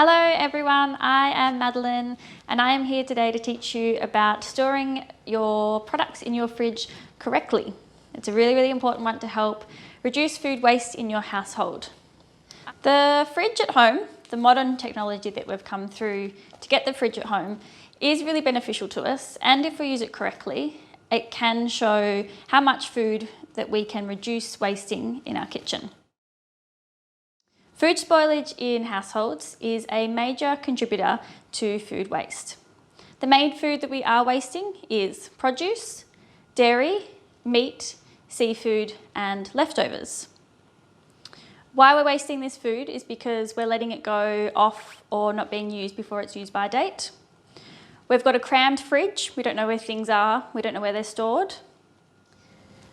Hello everyone, I am Madeleine and I am here today to teach you about storing your products in your fridge correctly. It's a really important one to help reduce food waste in your household. The fridge at home, the modern technology that we've come through to get the fridge at home, is really beneficial to us, and if we use it correctly, it can show how much food that we can reduce wasting in our kitchen. Food spoilage in households is a major contributor to food waste. The main food that we are wasting is produce, dairy, meat, seafood, and leftovers. Why we're wasting this food is because we're letting it go off or not being used before it's used by date. We've got a crammed fridge, we don't know where things are, we don't know where they're stored.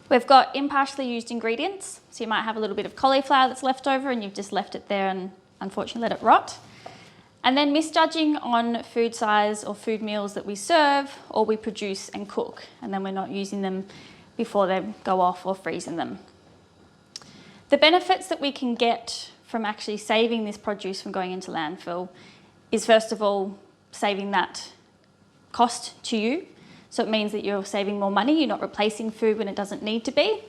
We've got impartially used ingredients, so you might have a little bit of cauliflower that's left over and you've just left it there and unfortunately let it rot. And then misjudging on food size or food meals that we serve or we produce and cook, and then we're not using them before they go off or freezing them. The benefits that we can get from actually saving this produce from going into landfill is, first of all, saving that cost to you. So it means that you're saving more money, you're not replacing food when it doesn't need to be.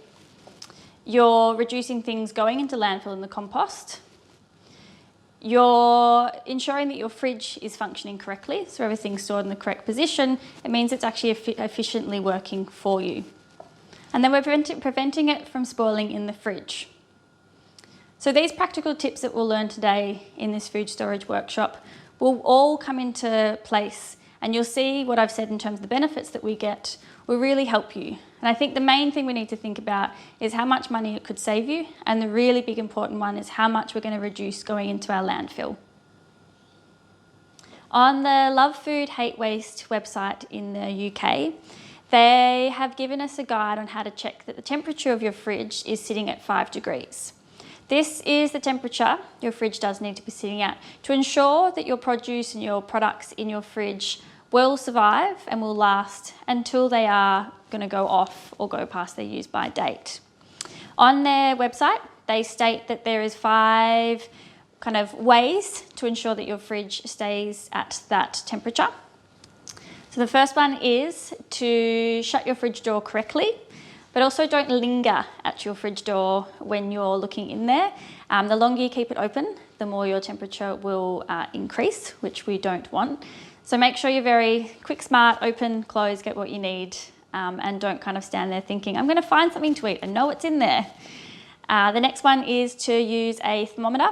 You're reducing things going into landfill in the compost. You're ensuring that your fridge is functioning correctly, so everything's stored in the correct position. It means it's actually efficiently working for you. And then we're preventing it from spoiling in the fridge. So these practical tips that we'll learn today in this food storage workshop will all come into place, and you'll see what I've said in terms of the benefits that we get will really help you. And I think the main thing we need to think about is how much money it could save you, and the really big important one is how much we're going to reduce going into our landfill. On the Love Food Hate Waste website in the UK, they have given us a guide on how to check that the temperature of your fridge is sitting at 5 degrees. This is the temperature your fridge does need to be sitting at to ensure that your produce and your products in your fridge will survive and will last until they are going to go off or go past their use by date. On their website, they state that there is 5 kind of ways to ensure that your fridge stays at that temperature. So the first one is to shut your fridge door correctly, but also don't linger at your fridge door when you're looking in there. The longer you keep it open, the more your temperature will increase, which we don't want. So make sure you're very quick, smart, open, close, get what you need, and don't kind of stand there thinking, I'm going to find something to eat. I know it's in there. The next one is to use a thermometer.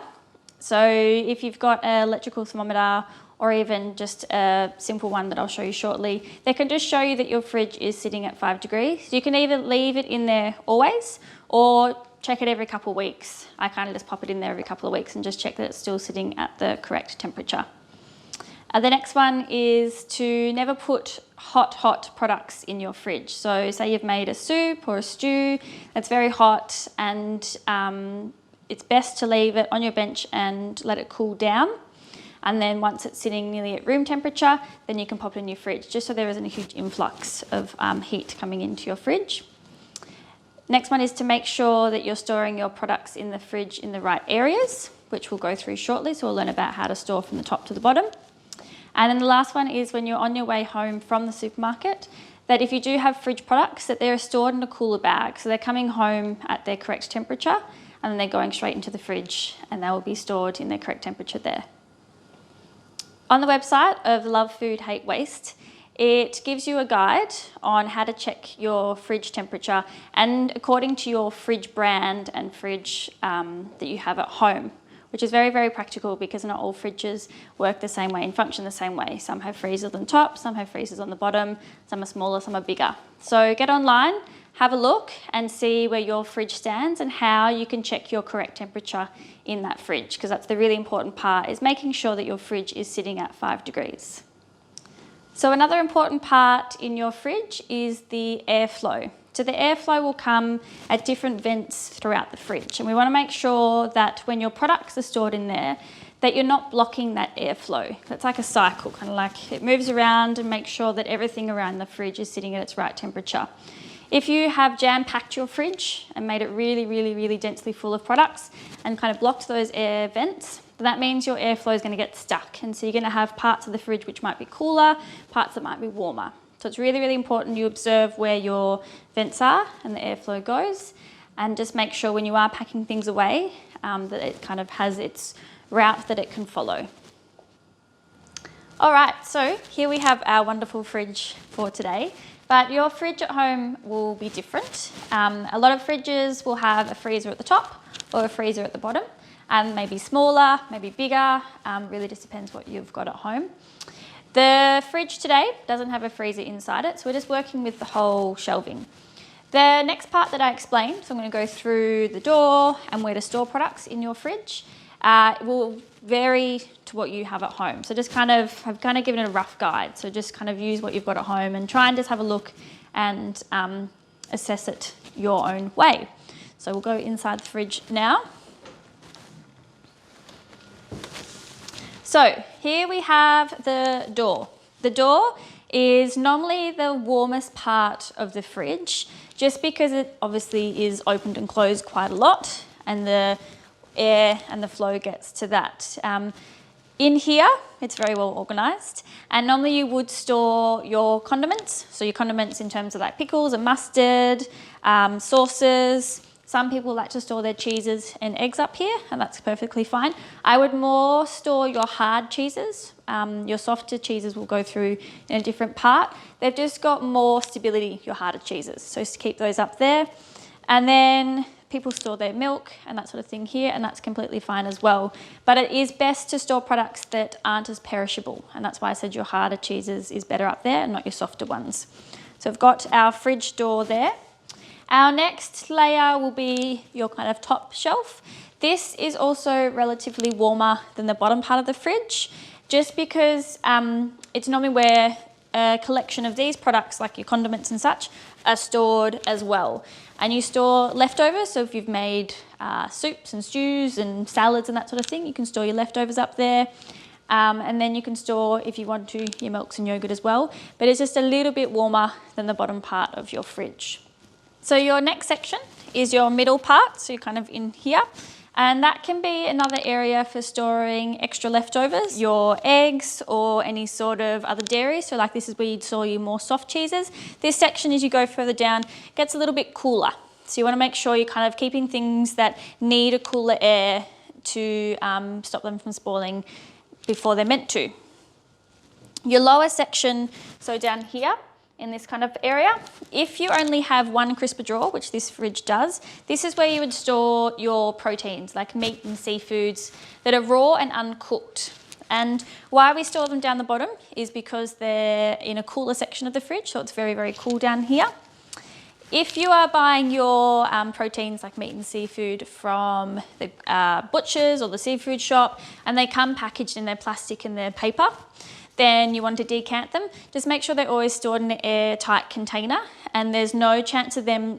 So if you've got an electrical thermometer or even just a simple one that I'll show you shortly, they can just show you that your fridge is sitting at 5 degrees. You can either leave it in there always or check it every couple of weeks. I kind of just pop it in there every couple of weeks and just check that it's still sitting at the correct temperature. The next one is to never put hot products in your fridge. So say you've made a soup or a stew that's very hot, and it's best to leave it on your bench and let it cool down. And then once it's sitting nearly at room temperature, then you can pop it in your fridge, just so there isn't a huge influx of heat coming into your fridge. Next one is to make sure that you're storing your products in the fridge in the right areas, which we'll go through shortly, so we'll learn about how to store from the top to the bottom. And then the last one is when you're on your way home from the supermarket, that if you do have fridge products, that they're stored in a cooler bag. So they're coming home at their correct temperature, and then they're going straight into the fridge, and they will be stored in their correct temperature there. On the website of Love Food Hate Waste, it gives you a guide on how to check your fridge temperature, and according to your fridge brand and fridge that you have at home, which is very practical because not all fridges work the same way and function the same way. Some have freezers on top, some have freezers on the bottom, some are smaller, some are bigger. So get online, have a look and see where your fridge stands and how you can check your correct temperature in that fridge, because that's the really important part, is making sure that your fridge is sitting at 5 degrees. So another important part in your fridge is the airflow. So the airflow will come at different vents throughout the fridge, and we want to make sure that when your products are stored in there, that you're not blocking that airflow. That's like a cycle, kind of like it moves around and makes sure that everything around the fridge is sitting at its right temperature. If you have jam-packed your fridge and made it really densely full of products and kind of blocked those air vents, that means your airflow is going to get stuck. And so you're going to have parts of the fridge which might be cooler, parts that might be warmer. So it's really, really important you observe where your vents are and the airflow goes, and just make sure when you are packing things away that it kind of has its route that it can follow. All right, so here we have our wonderful fridge for today, but your fridge at home will be different. A lot of fridges will have a freezer at the top or a freezer at the bottom, and maybe smaller, maybe bigger, really just depends what you've got at home. The fridge today doesn't have a freezer inside it, so we're just working with the whole shelving. The next part that I explained, so I'm going to go through the door and where to store products in your fridge. It will vary to what you have at home. So just I've kind of given it a rough guide. So just kind of use what you've got at home and try and just have a look and assess it your own way. So we'll go inside the fridge now. So here we have the door. The door is normally the warmest part of the fridge, just because it obviously is opened and closed quite a lot, and the air and the flow gets to that. In here, it's very well organised, and normally you would store your condiments. So your condiments in terms of like pickles and mustard, sauces. Some people like to store their cheeses and eggs up here, and that's perfectly fine. I would more store your hard cheeses. Your softer cheeses will go through in a different part. They've just got more stability, your harder cheeses. So just keep those up there. And then people store their milk and that sort of thing here, and that's completely fine as well. But it is best to store products that aren't as perishable, and that's why I said your harder cheeses is better up there and not your softer ones. So I've got our fridge door there. Our next layer will be your kind of top shelf. This is also relatively warmer than the bottom part of the fridge, just because it's normally where a collection of these products, like your condiments and such, are stored as well. And you store leftovers, so if you've made soups and stews and salads and that sort of thing, you can store your leftovers up there. And then you can store, if you want to, your milks and yogurt as well. But it's just a little bit warmer than the bottom part of your fridge. So your next section is your middle part, so you're kind of in here. And that can be another area for storing extra leftovers, your eggs or any sort of other dairy. So like this is where you'd store your more soft cheeses. This section, as you go further down, gets a little bit cooler. So you want to make sure you're kind of keeping things that need a cooler air to stop them from spoiling before they're meant to. Your lower section, so down here, in this kind of area. If you only have one crisper drawer, which this fridge does, this is where you would store your proteins like meat and seafoods that are raw and uncooked. And why we store them down the bottom is because they're in a cooler section of the fridge, so it's very, very cool down here. If you are buying your proteins like meat and seafood from the butchers or the seafood shop, and they come packaged in their plastic and their paper, then you want to decant them. Just make sure they're always stored in an airtight container, and there's no chance of them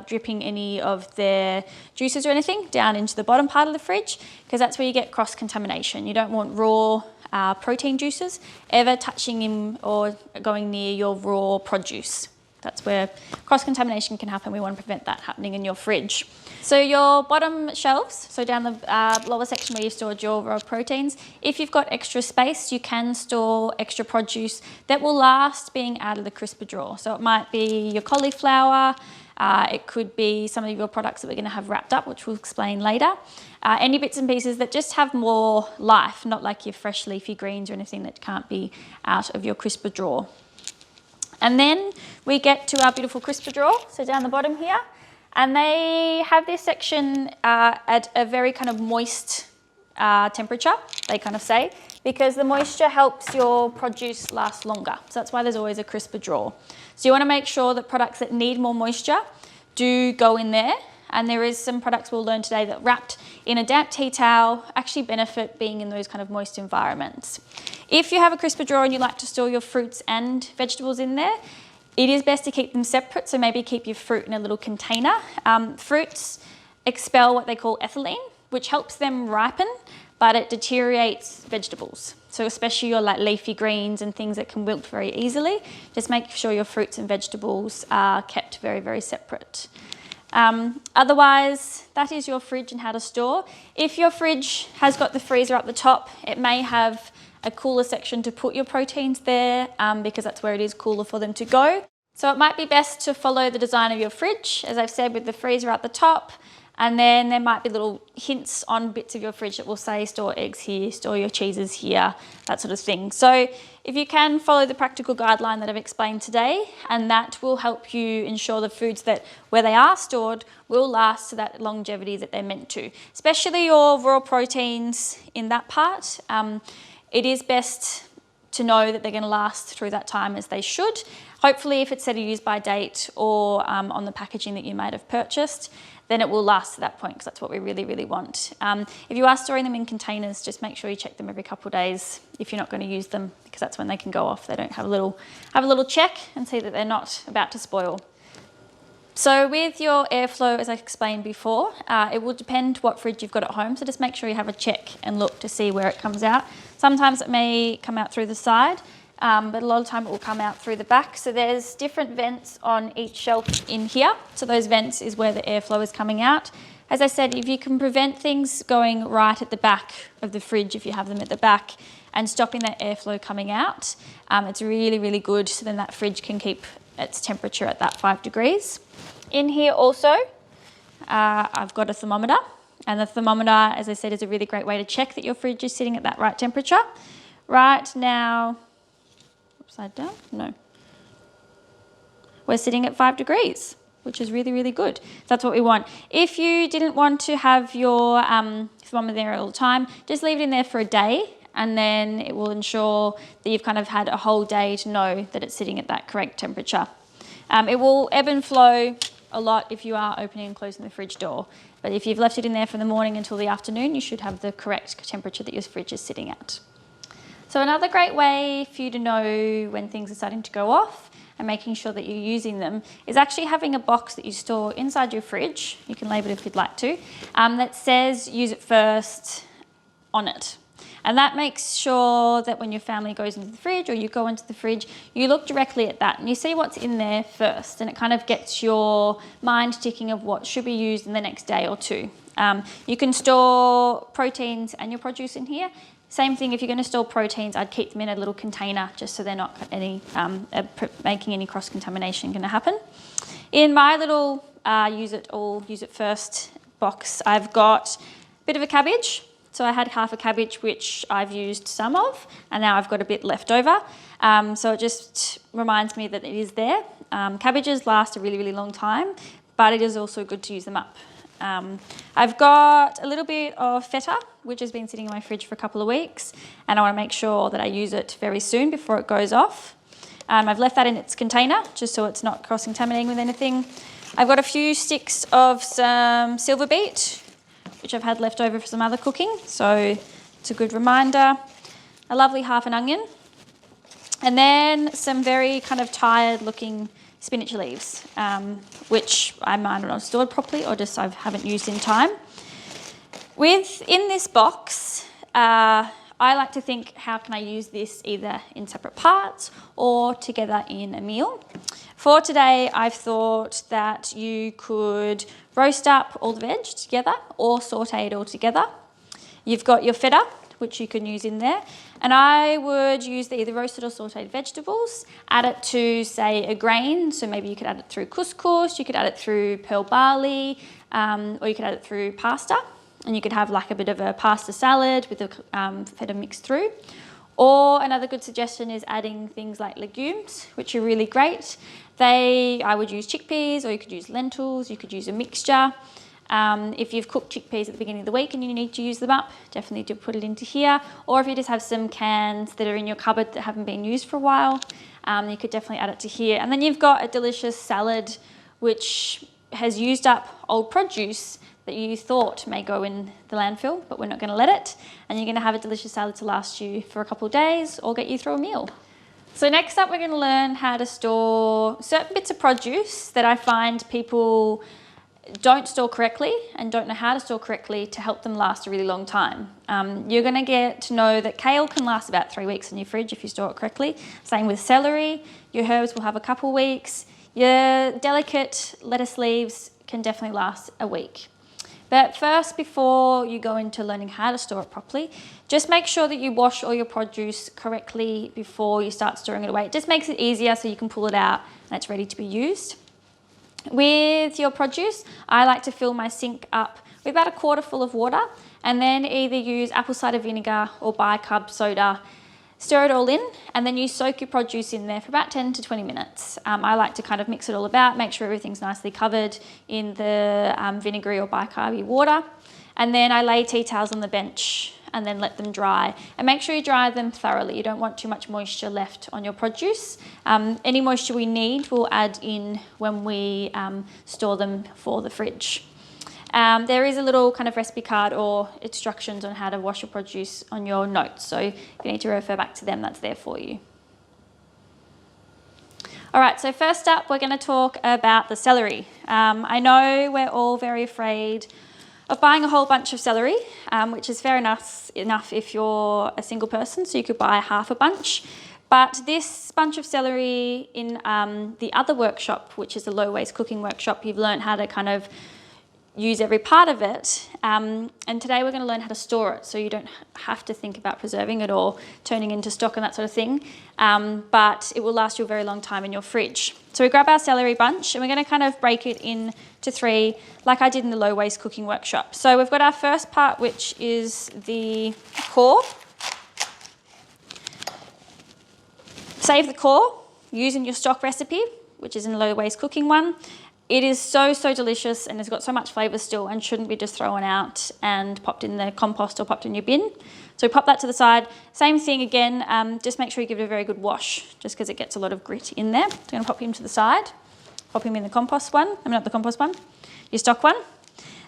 dripping any of their juices or anything down into the bottom part of the fridge, because that's where you get cross-contamination. You don't want raw protein juices ever touching in or going near your raw produce. That's where cross-contamination can happen. We want to prevent that happening in your fridge. So your bottom shelves, so down the lower section where you stored your raw proteins, if you've got extra space, you can store extra produce that will last being out of the crisper drawer. So it might be your cauliflower, it could be some of your products that we're going to have wrapped up, which we'll explain later. Any bits and pieces that just have more life, not like your fresh leafy greens or anything that can't be out of your crisper drawer. And then we get to our beautiful crisper drawer, so down the bottom here, and they have this section at a very kind of moist temperature, they kind of say, because the moisture helps your produce last longer. So that's why there's always a crisper drawer. So you want to make sure that products that need more moisture do go in there. And there is some products we'll learn today that wrapped in a damp tea towel actually benefit being in those kind of moist environments. If you have a crisper drawer and you like to store your fruits and vegetables in there, it is best to keep them separate, so maybe keep your fruit in a little container. Fruits expel what they call ethylene, which helps them ripen, but it deteriorates vegetables. So especially your like leafy greens and things that can wilt very easily, just make sure your fruits and vegetables are kept very, very separate. Otherwise, that is your fridge and how to store. If your fridge has got the freezer up the top, it may have a cooler section to put your proteins there because that's where it is cooler for them to go. So it might be best to follow the design of your fridge, as I've said, with the freezer at the top, and then there might be little hints on bits of your fridge that will say store eggs here, store your cheeses here, that sort of thing. So if you can follow the practical guideline that I've explained today, and that will help you ensure the foods that where they are stored will last to that longevity that they're meant to, especially your raw proteins in that part. It is best to know that they're going to last through that time as they should. Hopefully if it's set a use by date or on the packaging that you might have purchased, then it will last to that point, because that's what we really, really want. If you are storing them in containers, just make sure you check them every couple of days if you're not going to use them, because that's when they can go off. They don't have a little check and see that they're not about to spoil. So with your airflow, as I explained before, it will depend what fridge you've got at home. So just make sure you have a check and look to see where it comes out. Sometimes it may come out through the side, but a lot of the time it will come out through the back. So there's different vents on each shelf in here. So those vents is where the airflow is coming out. As I said, if you can prevent things going right at the back of the fridge, if you have them at the back, and stopping that airflow coming out, it's really, really good. So then that fridge can keep its temperature at that 5 degrees. In here also, I've got a thermometer, and the thermometer, as I said, is a really great way to check that your fridge is sitting at that right temperature. Right now, upside down, no. We're sitting at 5 degrees, which is really, really good. That's what we want. If you didn't want to have your thermometer there all the time, just leave it in there for a day, and then it will ensure that you've kind of had a whole day to know that it's sitting at that correct temperature. It will ebb and flow a lot if you are opening and closing the fridge door. But if you've left it in there from the morning until the afternoon, you should have the correct temperature that your fridge is sitting at. So another great way for you to know when things are starting to go off and making sure that you're using them is actually having a box that you store inside your fridge. You can label it if you'd like to, that says use it first on it. And that makes sure that when your family goes into the fridge or you go into the fridge, you look directly at that and you see what's in there first, and it kind of gets your mind ticking of what should be used in the next day or two. You can store proteins and your produce in here. Same thing, if you're going to store proteins, I'd keep them in a little container just so they're not making any cross-contamination going to happen. In my little use it first box, I've got a bit of a cabbage. So I had half a cabbage, which I've used some of, and now I've got a bit left over. So it just reminds me that it is there. Cabbages last a really, really long time, but it is also good to use them up. I've got a little bit of feta, which has been sitting in my fridge for a couple of weeks, and I want to make sure that I use it very soon before it goes off. I've left that in its container, just so it's not cross-contaminating with anything. I've got a few sticks of some silver beet, which I've had left over for some other cooking, so it's a good reminder. A lovely half an onion, and then some very kind of tired looking spinach leaves, which I might not have stored properly or just I haven't used in time. In this box, I like to think, how can I use this either in separate parts or together in a meal? For today, I've thought that you could roast up all the veg together or saute it all together. You've got your feta, which you can use in there, and I would use the either roasted or sauteed vegetables, add it to, say, a grain, so maybe you could add it through couscous, you could add it through pearl barley, or you could add it through pasta, and you could have like a bit of a pasta salad with the feta mixed through. Or another good suggestion is adding things like legumes, which are really great. I would use chickpeas, or you could use lentils, you could use a mixture. If you've cooked chickpeas at the beginning of the week and you need to use them up, definitely do put it into here. Or if you just have some cans that are in your cupboard that haven't been used for a while, you could definitely add it to here. And then you've got a delicious salad which has used up old produce that you thought may go in the landfill, but we're not going to let it. And you're going to have a delicious salad to last you for a couple of days or get you through a meal. So next up, we're going to learn how to store certain bits of produce that I find people don't store correctly and don't know how to store correctly to help them last a really long time. You're going to get to know that kale can last about 3 weeks in your fridge if you store it correctly. Same with celery. Your herbs will have a couple weeks. Your delicate lettuce leaves can definitely last a week. But first, before you go into learning how to store it properly, just make sure that you wash all your produce correctly before you start storing it away. It just makes it easier so you can pull it out and it's ready to be used. With your produce, I like to fill my sink up with about a quarter full of water and then either use apple cider vinegar or bicarb soda. Stir it all in and then you soak your produce in there for about 10 to 20 minutes. I like to kind of mix it all about, make sure everything's nicely covered in the vinegary or bicarby water. And then I lay tea towels on the bench and then let them dry. And make sure you dry them thoroughly. You don't want too much moisture left on your produce. Any moisture we need we'll add in when we store them for the fridge. There is a little kind of recipe card or instructions on how to wash your produce on your notes. So if you need to refer back to them, that's there for you. All right, so first up, we're going to talk about the celery. I know we're all very afraid of buying a whole bunch of celery, which is fair enough if you're a single person, so you could buy half a bunch. But this bunch of celery in the other workshop, which is the low waste cooking workshop, you've learned how to kind of use every part of it, and today we're going to learn how to store it so you don't have to think about preserving it or turning into stock and that sort of thing, but it will last you a very long time in your fridge. So we grab our celery bunch and we're going to kind of break it into three like I did in the low waste cooking workshop. So we've got our first part, which is the core. Save the core using your stock recipe, which is in the low waste cooking one. It is so delicious and it's got so much flavour still and shouldn't be just thrown out and popped in the compost or popped in your bin. So we pop that to the side. Same thing again, just make sure you give it a very good wash just because it gets a lot of grit in there. So I'm going to pop him to the side, pop him in the compost one, not the compost one, your stock one.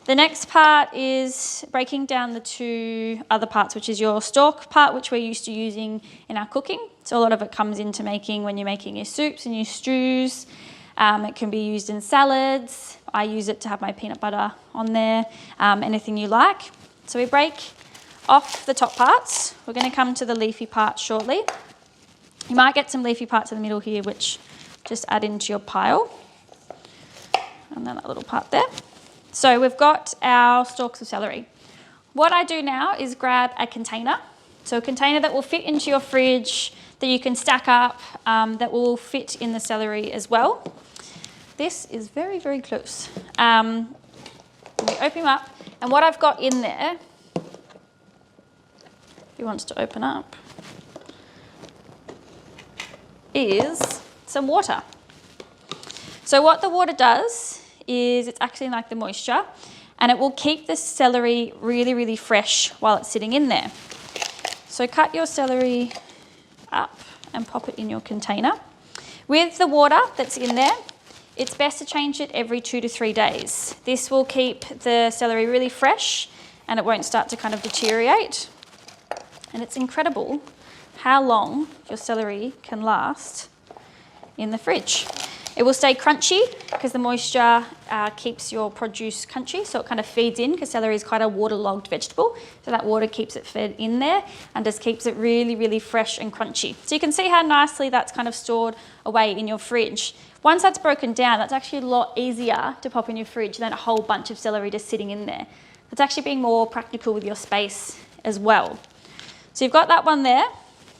The next part is breaking down the two other parts, which is your stock part, which we're used to using in our cooking. So a lot of it comes into making when you're making your soups and your stews. It can be used in salads. I use it to have my peanut butter on there, anything you like. So we break off the top parts. We're going to come to the leafy part shortly. You might get some leafy parts in the middle here, which just add into your pile. And then that little part there. So we've got our stalks of celery. What I do now is grab a container. So a container that will fit into your fridge, that you can stack up, that will fit in the celery as well. This is very close. We open him up, and what I've got in there, if he wants to open up, is some water. So what the water does is it's actually like the moisture, and it will keep the celery really fresh while it's sitting in there. So cut your celery up and pop it in your container. With the water that's in there, it's best to change it every 2 to 3 days. This will keep the celery really fresh and it won't start to kind of deteriorate. And it's incredible how long your celery can last in the fridge. It will stay crunchy because the moisture keeps your produce crunchy, so it kind of feeds in because celery is quite a waterlogged vegetable. So that water keeps it fed in there and just keeps it really fresh and crunchy. So you can see how nicely that's kind of stored away in your fridge. Once that's broken down, that's actually a lot easier to pop in your fridge than a whole bunch of celery just sitting in there. It's actually being more practical with your space as well. So you've got that one there.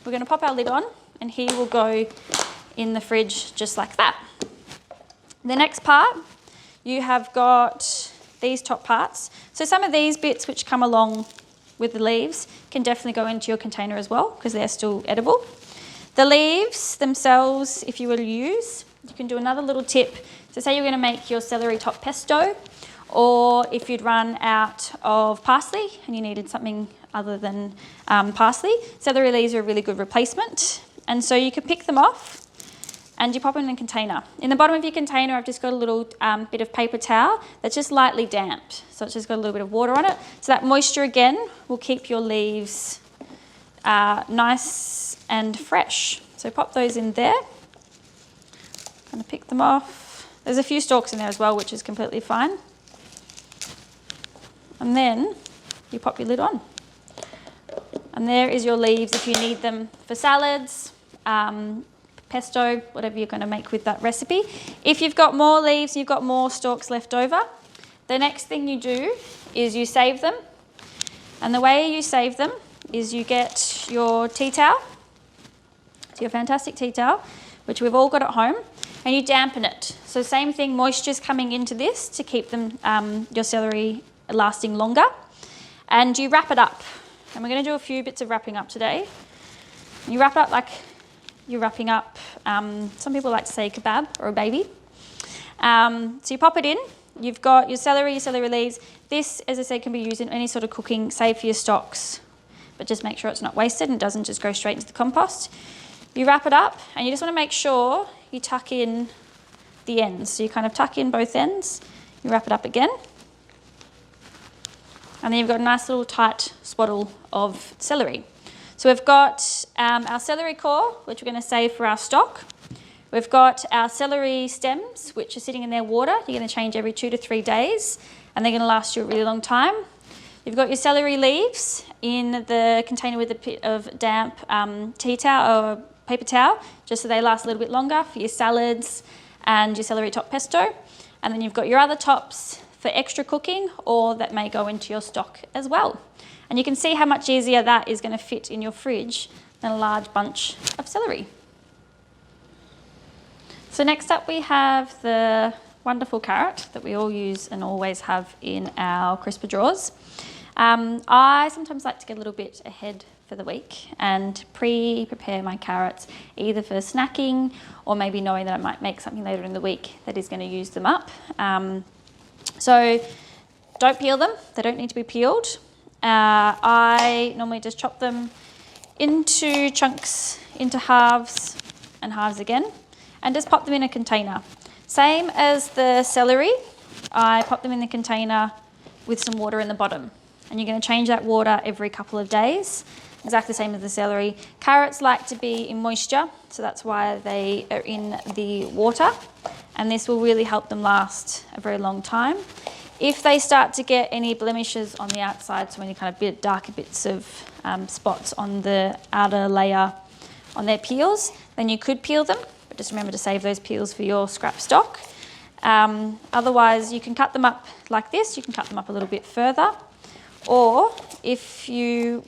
We're going to pop our lid on and he will go in the fridge just like that. The next part, you have got these top parts. So some of these bits which come along with the leaves can definitely go into your container as well because they're still edible. The leaves themselves, if you were to use, you can do another little tip. So say you're going to make your celery top pesto, or if you'd run out of parsley and you needed something other than parsley, celery leaves are a really good replacement. And so you can pick them off and you pop them in a container. In the bottom of your container, I've just got a little bit of paper towel that's just lightly damp. So it's just got a little bit of water on it. So that moisture again will keep your leaves nice and fresh. So pop those in there. Kind of pick them off. There's a few stalks in there as well, which is completely fine. And then you pop your lid on. And there is your leaves if you need them for salads, pesto, whatever you're going to make with that recipe. If you've got more leaves, you've got more stalks left over, the next thing you do is you save them. And the way you save them is you get your tea towel, so your fantastic tea towel, which we've all got at home, and you dampen it. So same thing, moisture's coming into this to keep them, your celery lasting longer. And you wrap it up. And we're going to do a few bits of wrapping up today. You wrap it up like you're wrapping up, some people like to say kebab or a baby. So you pop it in. You've got your celery leaves. This, as I said, can be used in any sort of cooking, save for your stocks, but just make sure it's not wasted and it doesn't just go straight into the compost. You wrap it up and you just want to make sure you tuck in the ends. So you kind of tuck in both ends, you wrap it up again, and then you've got a nice little tight swaddle of celery. So we've got our celery core, which we're going to save for our stock. We've got our celery stems, which are sitting in their water. You're going to change every 2 to 3 days, and they're going to last you a really long time. You've got your celery leaves in the container with a bit of damp tea towel or paper towel, just so they last a little bit longer for your salads and your celery top pesto. And then you've got your other tops for extra cooking, or that may go into your stock as well. And you can see how much easier that is going to fit in your fridge than a large bunch of celery. So next up we have the wonderful carrot that we all use and always have in our crisper drawers. I sometimes like to get a little bit ahead for the week and prepare my carrots either for snacking or maybe knowing that I might make something later in the week that is going to use them up. So don't peel them, they don't need to be peeled. I normally just chop them into chunks, into halves and halves again, and just pop them in a container. Same as the celery, I pop them in the container with some water in the bottom. And you're going to change that water every couple of days, exactly the same as the celery. Carrots like to be in moisture, so that's why they are in the water, and this will really help them last a very long time. If they start to get any blemishes on the outside, so any kind of bit darker bits of spots on the outer layer on their peels, then you could peel them, but just remember to save those peels for your scrap stock. Otherwise, you can cut them up like this. You can cut them up a little bit further, or if you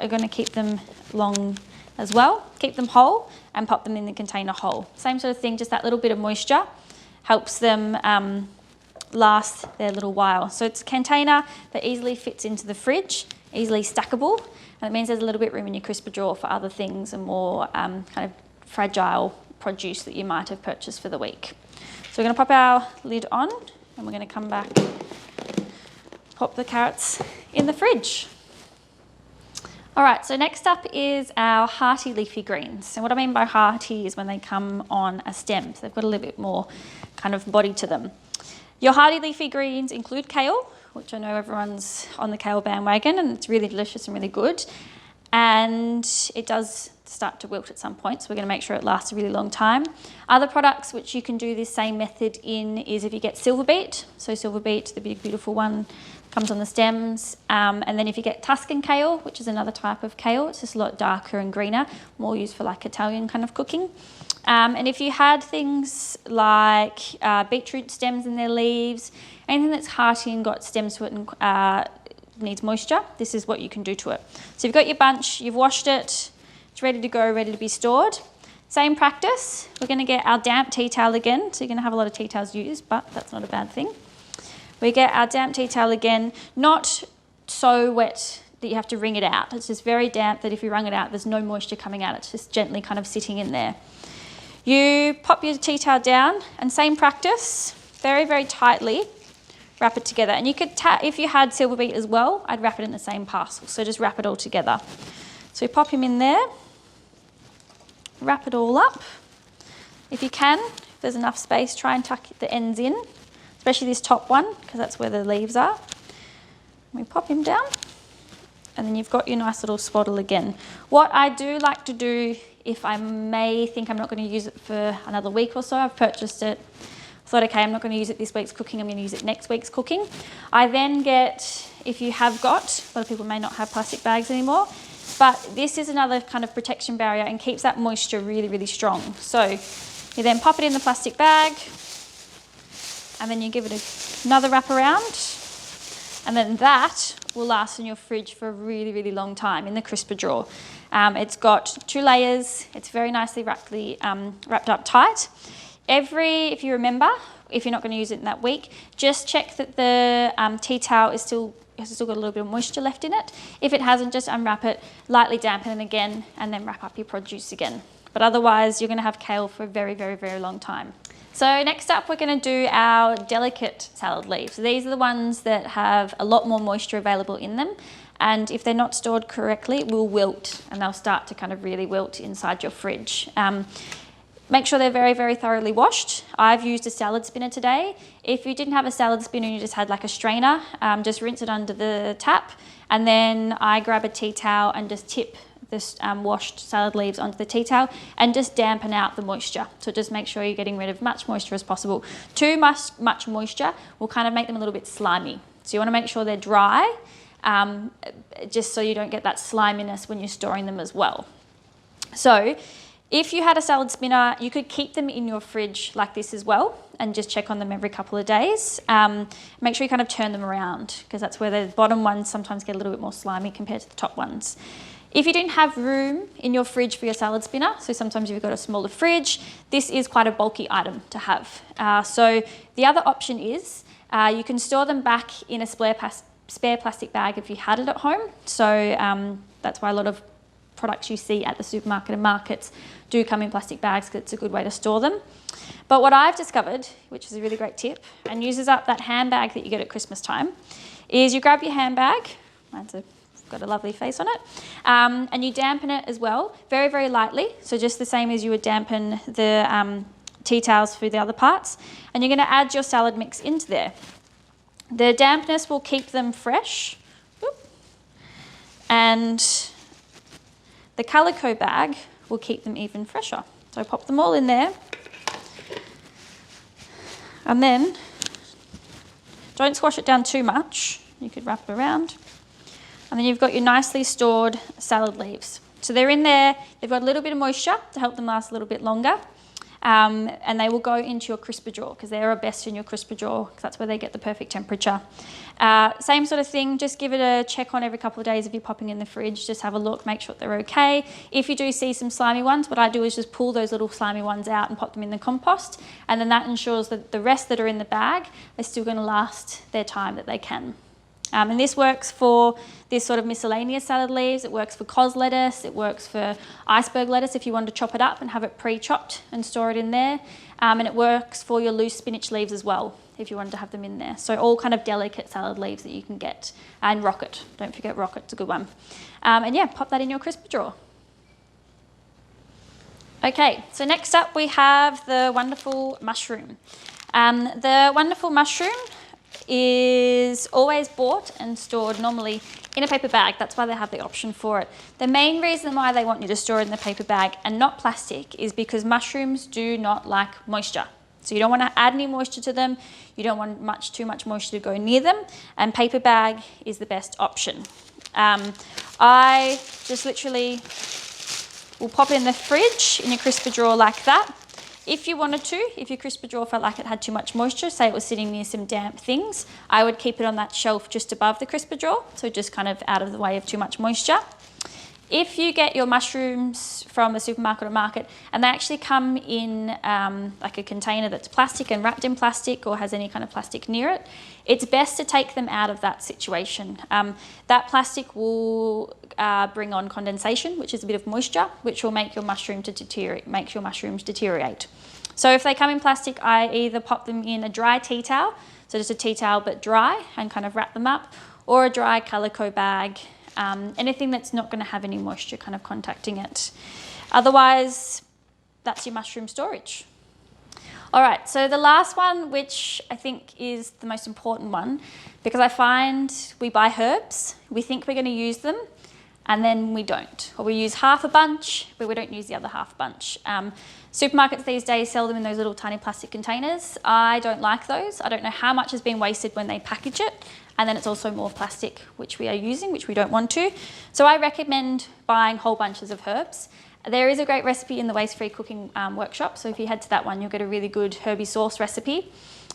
are going to keep them long as well, keep them whole and pop them in the container whole. Same sort of thing, just that little bit of moisture helps them last their little while. So it's a container that easily fits into the fridge, easily stackable, and it means there's a little bit of room in your crisper drawer for other things and more kind of fragile produce that you might have purchased for the week. So we're going to pop our lid on and we're going to come back, pop the carrots in the fridge. All right, so next up is our hearty leafy greens. And what I mean by hearty is when they come on a stem, so they've got a little bit more kind of body to them. Your hearty leafy greens include kale, which I know everyone's on the kale bandwagon, and it's really delicious and really good. And it does start to wilt at some point, so we're going to make sure it lasts a really long time. Other products which you can do this same method in is if you get silver beet. So silver beet, the big beautiful one, comes on the stems. And then if you get Tuscan kale, which is another type of kale, it's just a lot darker and greener, more used for like Italian kind of cooking. And if you had things like beetroot stems in their leaves, anything that's hearty and got stems to it and needs moisture, this is what you can do to it. So you've got your bunch, you've washed it, it's ready to go, ready to be stored. Same practice, we're going to get our damp tea towel again, so you're going to have a lot of tea towels used, but that's not a bad thing. We get our damp tea towel again, not so wet that you have to wring it out. It's just very damp that if you wrung it out, there's no moisture coming out, it's just gently kind of sitting in there. You pop your tea towel down, and same practice, very, very tightly wrap it together. And you could, if you had silver beet as well, I'd wrap it in the same parcel, so just wrap it all together. So we pop him in there, wrap it all up. If you can, if there's enough space, try and tuck the ends in, especially this top one, because that's where the leaves are. We pop him down, and then you've got your nice little swaddle again. What I do like to do, if I may think I'm not going to use it for another week or so, I've purchased it, thought, okay, I'm not going to use it this week's cooking, I'm going to use it next week's cooking. I then get, if you have got, a lot of people may not have plastic bags anymore, but this is another kind of protection barrier and keeps that moisture really, really strong. So you then pop it in the plastic bag, and then you give it another wrap around, and then that will last in your fridge for a really, really long time in the crisper drawer. It's got 2 layers. It's very nicely wrapped up tight. If you remember, if you're not going to use it in that week, just check that the tea towel has still got a little bit of moisture left in it. If it hasn't, just unwrap it, lightly dampen it again, and then wrap up your produce again. But otherwise, you're going to have kale for a very, very, very long time. So next up, we're going to do our delicate salad leaves. So these are the ones that have a lot more moisture available in them. And if they're not stored correctly, will wilt, and they'll start to kind of really wilt inside your fridge. Make sure they're very, very thoroughly washed. I've used a salad spinner today. If you didn't have a salad spinner and you just had like a strainer, just rinse it under the tap, and then I grab a tea towel and just tip this washed salad leaves onto the tea towel and just dampen out the moisture. So just make sure you're getting rid of much moisture as possible. Too much moisture will kind of make them a little bit slimy. So you want to make sure they're dry, just so you don't get that sliminess when you're storing them as well. So if you had a salad spinner, you could keep them in your fridge like this as well and just check on them every couple of days. Make sure you kind of turn them around, because that's where the bottom ones sometimes get a little bit more slimy compared to the top ones. If you didn't have room in your fridge for your salad spinner, so sometimes you've got a smaller fridge, this is quite a bulky item to have. So the other option is you can store them back in a spare plastic bag if you had it at home. So that's why a lot of products you see at the supermarket and markets do come in plastic bags, because it's a good way to store them. But what I've discovered, which is a really great tip and uses up that handbag that you get at Christmas time, is you grab your handbag, mine's got a lovely face on it, and you dampen it as well, very, very lightly. So just the same as you would dampen the tea towels for the other parts. And you're going to add your salad mix into there. The dampness will keep them fresh. And the calico bag will keep them even fresher. So pop them all in there. And then don't squash it down too much. You could wrap it around. And then you've got your nicely stored salad leaves. So they're in there, they've got a little bit of moisture to help them last a little bit longer. And they will go into your crisper drawer, because they are best in your crisper drawer, because that's where they get the perfect temperature. Same sort of thing, just give it a check on every couple of days if you're popping in the fridge. Just have a look, make sure they're okay. If you do see some slimy ones, what I do is just pull those little slimy ones out and pop them in the compost, and then that ensures that the rest that are in the bag are still going to last their time that they can. And this works for this sort of miscellaneous salad leaves. It works for cos lettuce. It works for iceberg lettuce if you want to chop it up and have it pre-chopped and store it in there. And it works for your loose spinach leaves as well, if you wanted to have them in there. So all kind of delicate salad leaves that you can get. And rocket. Don't forget rocket, it's a good one. And yeah, pop that in your crisper drawer. Okay, so next up we have the wonderful mushroom. The wonderful mushroom is always bought and stored normally in a paper bag. That's why they have the option for it. The main reason why they want you to store it in the paper bag and not plastic is because mushrooms do not like moisture. So you don't want to add any moisture to them. You don't want too much moisture to go near them, and paper bag is the best option. I just literally will pop it in the fridge in your crisper drawer like that. If you wanted to, if your crisper drawer felt like it had too much moisture, say it was sitting near some damp things, I would keep it on that shelf just above the crisper drawer, so just kind of out of the way of too much moisture. If you get your mushrooms from a supermarket or market and they actually come in like a container that's plastic and wrapped in plastic or has any kind of plastic near it, it's best to take them out of that situation. That plastic will bring on condensation, which is a bit of moisture, which will make your mushrooms deteriorate. So if they come in plastic, I either pop them in a dry tea towel, so just a tea towel but dry, and kind of wrap them up, or a dry calico bag, anything that's not going to have any moisture kind of contacting it. Otherwise, that's your mushroom storage. All right, so the last one, which I think is the most important one, because I find we buy herbs, we think we're going to use them, and then we don't. Or we use half a bunch, but we don't use the other half bunch. Supermarkets these days sell them in those little tiny plastic containers. I don't like those. I don't know how much has been wasted when they package it. and then it's also more plastic, which we are using, which we don't want to. So I recommend buying whole bunches of herbs. There is a great recipe in the Waste Free Cooking workshop, so if you head to that one, you'll get a really good herby sauce recipe.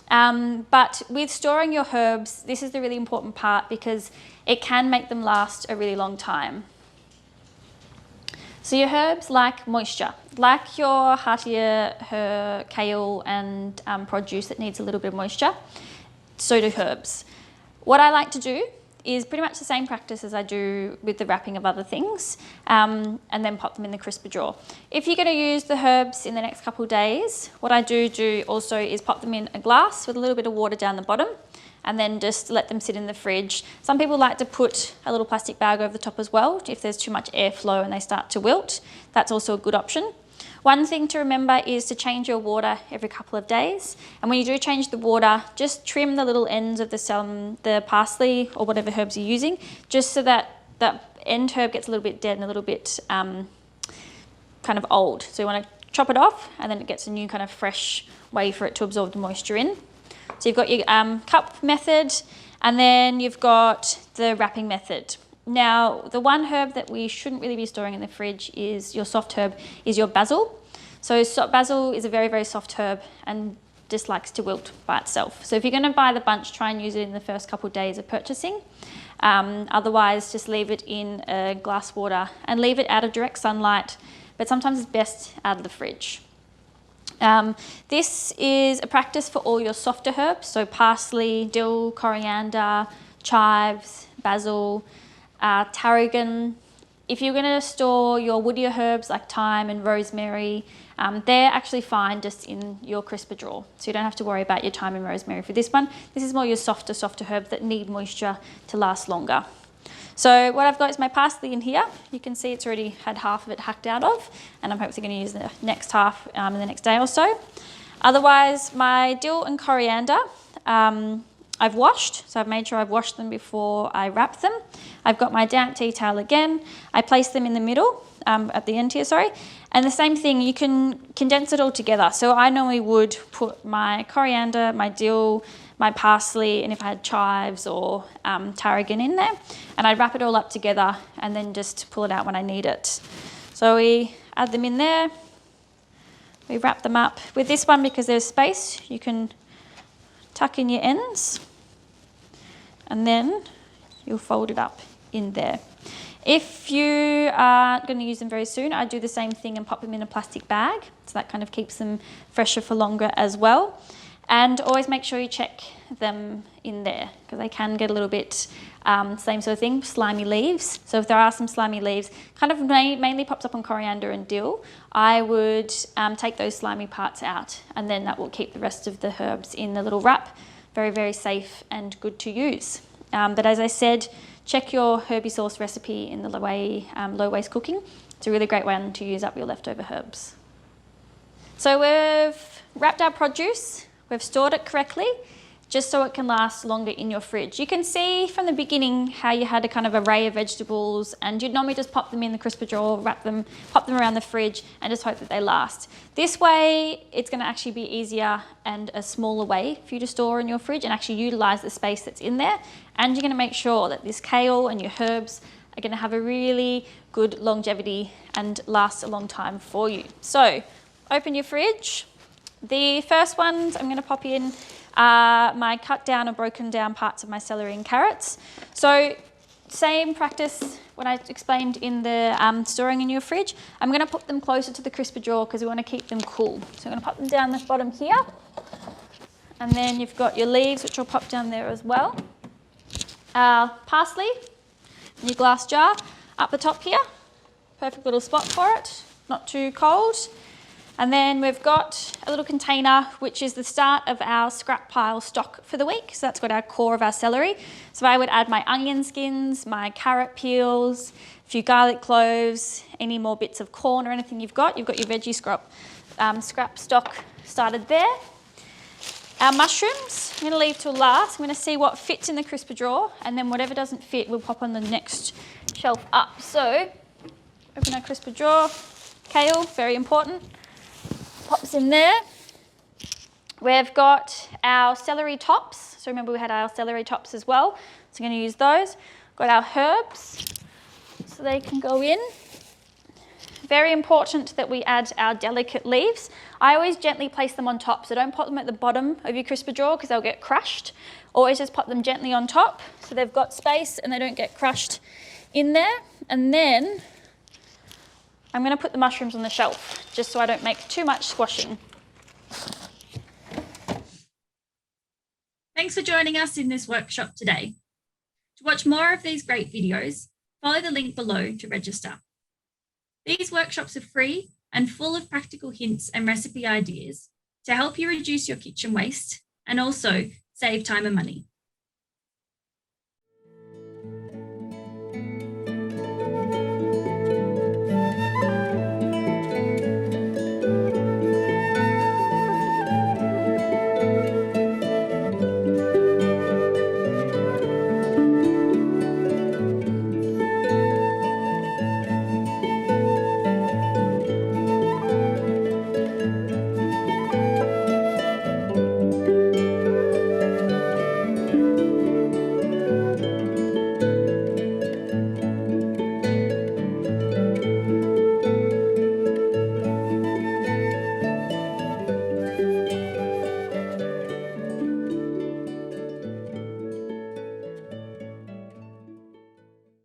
But with storing your herbs, this is the really important part because it can make them last a really long time. So your herbs like moisture, like your heartier kale and produce that needs a little bit of moisture, so do herbs. What I like to do is pretty much the same practice as I do with the wrapping of other things, and then pop them in the crisper drawer. If you're going to use the herbs in the next couple of days, what I do also is pop them in a glass with a little bit of water down the bottom, and then just let them sit in the fridge. Some people like to put a little plastic bag over the top as well if there's too much airflow and they start to wilt. That's also a good option. One thing to remember is to change your water every couple of days. And when you do change the water, just trim the little ends of the parsley or whatever herbs you're using, just so that the end herb gets a little bit dead and a little bit kind of old. So you want to chop it off, and then it gets a new kind of fresh way for it to absorb the moisture in. So you've got your cup method, and then you've got the wrapping method. Now, the one herb that we shouldn't really be storing in the fridge is your soft herb, is your basil. So basil is a very, very soft herb and just likes to wilt by itself. So if you're going to buy the bunch, try and use it in the first couple of days of purchasing. Otherwise, just leave it in a glass water and leave it out of direct sunlight, but sometimes it's best out of the fridge. This is a practice for all your softer herbs, so parsley, dill, coriander, chives, basil, tarragon. If you're going to store your woodier herbs like thyme and rosemary, they're actually fine just in your crisper drawer. So you don't have to worry about your thyme and rosemary for this one. This is more your softer herbs that need moisture to last longer. So what I've got is my parsley in here. You can see it's already had half of it hacked out of, and I'm hopefully going to use the next half in the next day or so. Otherwise, my dill and coriander, I've washed, so I've made sure I've washed them before I wrap them. I've got my damp tea towel again. I place them in the middle, at the end here, sorry. And the same thing, you can condense it all together. So I normally would put my coriander, my dill, my parsley, and if I had chives or tarragon in there, and I'd wrap it all up together and then just pull it out when I need it. So we add them in there. We wrap them up. With this one, because there's space, you can tuck in your ends, and then you'll fold it up in there. If you are going to use them very soon, I do the same thing and pop them in a plastic bag, so that kind of keeps them fresher for longer as well. And always make sure you check them in there, because they can get a little bit, same sort of thing, slimy leaves. So if there are some slimy leaves, kind of mainly pops up on coriander and dill, I would take those slimy parts out, and then that will keep the rest of the herbs in the little wrap. Very, very safe and good to use. But as I said, check your herby sauce recipe in the low waste cooking. It's a really great one to use up your leftover herbs. So we've wrapped our produce. We've stored it correctly, just so it can last longer in your fridge. You can see from the beginning how you had a kind of array of vegetables, and you'd normally just pop them in the crisper drawer, wrap them, pop them around the fridge, and just hope that they last. This way, it's going to actually be easier and a smaller way for you to store in your fridge and actually utilise the space that's in there. And you're going to make sure that this kale and your herbs are going to have a really good longevity and last a long time for you. So, open your fridge. The first ones I'm going to pop in are my cut down or broken down parts of my celery and carrots. So same practice when I explained in the storing in your fridge. I'm going to put them closer to the crisper drawer because we want to keep them cool. So I'm going to pop them down the bottom here. And then you've got your leaves, which I'll pop down there as well. Parsley in your glass jar up the top here. Perfect little spot for it, not too cold. And then we've got a little container, which is the start of our scrap pile stock for the week. So that's got our core of our celery. So I would add my onion skins, my carrot peels, a few garlic cloves, any more bits of corn or anything you've got. You've got your veggie scrap stock started there. Our mushrooms, I'm going to leave till last. I'm going to see what fits in the crisper drawer, and then whatever doesn't fit, we'll pop on the next shelf up. So open our crisper drawer. Kale, very important. Pops in there. We've got our celery tops. So remember we had our celery tops as well. So I'm going to use those. Got our herbs, so they can go in. Very important that we add our delicate leaves. I always gently place them on top, so don't pop them at the bottom of your crisper drawer because they'll get crushed. Always just pop them gently on top so they've got space and they don't get crushed in there. And then I'm going to put the mushrooms on the shelf just so I don't make too much squashing. Thanks for joining us in this workshop today. To watch more of these great videos, follow the link below to register. These workshops are free and full of practical hints and recipe ideas to help you reduce your kitchen waste and also save time and money.